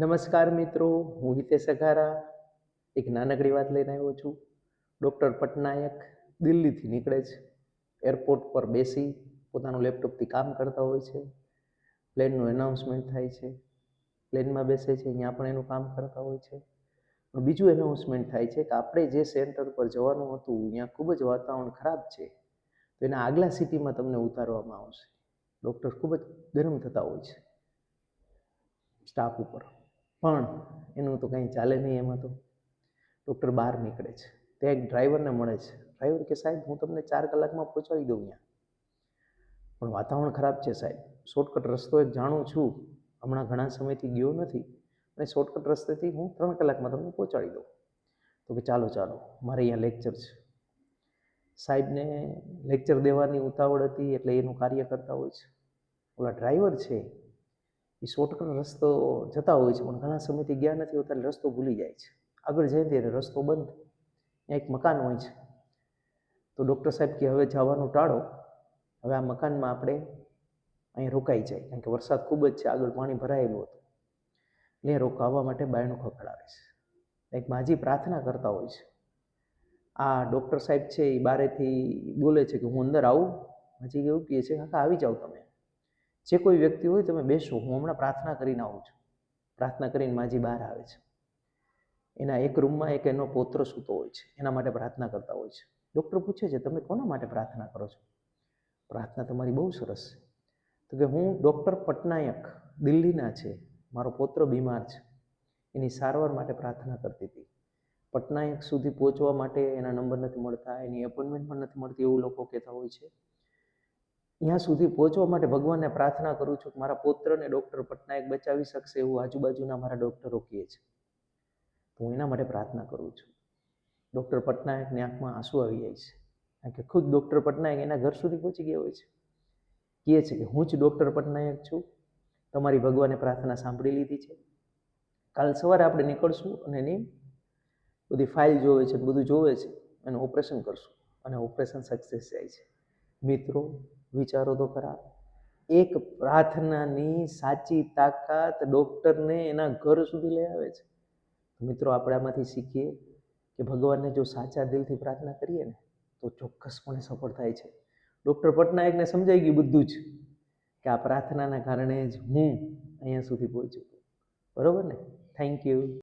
નમસ્કાર મિત્રો, હું હિતેશ અઘારા એક નાનકડી વાત લઈને આવ્યો છું. ડૉક્ટર પટનાયક દિલ્હીથી નીકળે છે. એરપોર્ટ પર બેસી પોતાનું લેપટોપથી કામ કરતા હોય છે. પ્લેનનું એનાઉન્સમેન્ટ થાય છે. પ્લેનમાં બેસે છે, અહીંયા પણ એનું કામ કરતા હોય છે. પણ બીજું એનાઉન્સમેન્ટ થાય છે કે આપણે જે સેન્ટર પર જવાનું હતું અહીંયા ખૂબ જ વાતાવરણ ખરાબ છે, તો એના આગલા સિટીમાં તમને ઉતારવામાં આવશે. ડૉક્ટર ખૂબ જ ગરમ થતા હોય છે સ્ટાફ ઉપર, પણ એનું તો કંઈ ચાલે નહીં. એમાં તો ડૉક્ટર બહાર નીકળે છે. ત્યાં એક ડ્રાઈવરને મળે છે. ડ્રાઈવર કે સાહેબ હું તમને 4 કલાકમાં પહોંચાડી દઉં અહીંયા, પણ વાતાવરણ ખરાબ છે સાહેબ. શોર્ટકટ રસ્તો એક જાણું છું, હમણાં ઘણા સમયથી ગયો નથી, અને શોર્ટકટ રસ્તેથી હું 3 કલાકમાં તમને પહોંચાડી દઉં. તો કે ચાલો ચાલો, મારે અહીંયા લેક્ચર છે. સાહેબને લેક્ચર દેવાની ઉતાવળ હતી એટલે એનું કાર્ય કરતા હોય છે. ઓલા ડ્રાઈવર છે એ શોર્ટકટ રસ્તો જતા હોય છે, પણ ઘણા સમયથી ગયા નથી હોતા એટલે રસ્તો ભૂલી જાય છે. આગળ જાય ત્યારે રસ્તો બંધ, ત્યાં એક મકાન હોય છે. તો ડૉક્ટર સાહેબ કે હવે જવાનું ટાળો, હવે આ મકાનમાં આપણે અહીં રોકાઈ જાય, કારણ કે વરસાદ ખૂબ જ છે, આગળ પાણી ભરાયેલું હતું. એટલે રોકાવા માટે બાયણું ખખડાવે છે. એક માજી પ્રાર્થના કરતા હોય છે. આ ડૉક્ટર સાહેબ છે એ બારેથી બોલે છે કે હું અંદર આવું. માજી એવું કહે છે કાકા આવી જાઓ, તમે જે કોઈ વ્યક્તિ હોય તમે બેસો, હું હમણાં પ્રાર્થના કરીને આવું છું. પ્રાર્થના કરીને માજી બહાર આવે છે. એના એક રૂમમાં એક એનો પૌત્ર સૂતો હોય છે, એના માટે પ્રાર્થના કરતા હોય છે. ડૉક્ટર પૂછે છે તમે કોના માટે પ્રાર્થના કરો છો? પ્રાર્થના તમારી બહુ સરસ છે. તો કે હું ડૉક્ટર પટનાયક દિલ્હીના છે, મારો પૌત્ર બીમાર છે, એની સારવાર માટે પ્રાર્થના કરતી હતી. પટનાયક સુધી પહોંચવા માટે એના નંબર નથી મળતા, એની એપોઇન્ટમેન્ટ પણ નથી મળતી, એવું લોકો કહેતા હોય છે. ત્યાં સુધી પહોંચવા માટે ભગવાનને પ્રાર્થના કરું છું કે મારા પૌત્રને ડૉક્ટર પટનાયક બચાવી શકશે એવું આજુબાજુના મારા ડૉક્ટરો કહે છે. તો હું એના માટે પ્રાર્થના કરું છું. ડૉક્ટર પટનાયકની આંખમાં આંસુ આવી જાય છે, કારણ કે ખુદ ડૉક્ટર પટનાયક એના ઘર સુધી પહોંચી ગયા હોય છે. કહે છે કે હું જ ડૉક્ટર પટનાયક છું, તમારી ભગવાને પ્રાર્થના સાંભળી લીધી છે. કાલ સવારે આપણે નીકળશું અને એની બધી ફાઇલ જોવે છે, બધું જોવે છે, એનું ઓપરેશન કરશું, અને ઓપરેશન સક્સેસ જાય છે. મિત્રો વિચારો તો ખરા, એક પ્રાર્થનાની સાચી તાકાત ડૉક્ટરને એના ઘર સુધી લઈ આવે છે. મિત્રો આપણે આમાંથી શીખીએ કે ભગવાનને જો સાચા દિલથી પ્રાર્થના કરીએ ને તો ચોક્કસપણે સફળ થાય છે. ડૉક્ટર પટનાયકને સમજાઈ ગયું બધું જ, કે આ પ્રાર્થનાના કારણે જ હું અહીંયા સુધી પહોંચ્યો. બરાબર ને? Thank you.